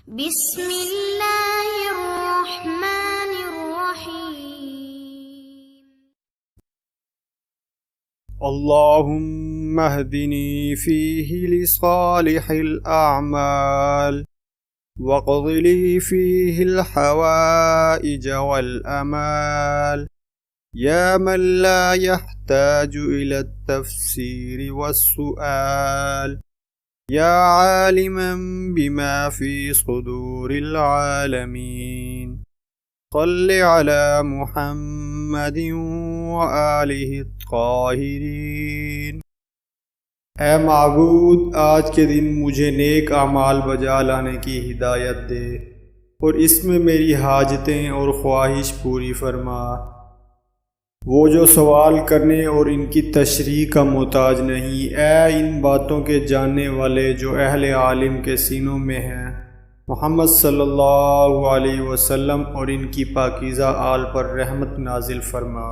बिस्मिल्लाहिर्रहमानिर्रहीम। अल्लाहुम्मा हदिनी फीहि लिसालिहिल अअमाल वक़्दि ली फीहिल हवाइज वल अमाल या मन ला यहताजु इला तफ़सीर वस्सुआल या आलिमन बिमा फी सुदूरिल आलमीन सल्लि अला मुहम्मदिन व आलिहि त्ताहिरीन। ऐ माबूद, आज के दिन मुझे नेक आमाल बजा लाने की हिदायत दे और इसमें मेरी हाजतें और ख्वाहिश पूरी फरमा। वो जो सवाल करने और इनकी तशरीह का मोहताज नहीं। ऐ इन बातों के जानने वाले जो अहले आलिम के सीनों में हैं, मोहम्मद सल्लल्लाहु अलैहि वसल्लम और इनकी पाकीज़ा आल पर रहमत नाजिल फरमा।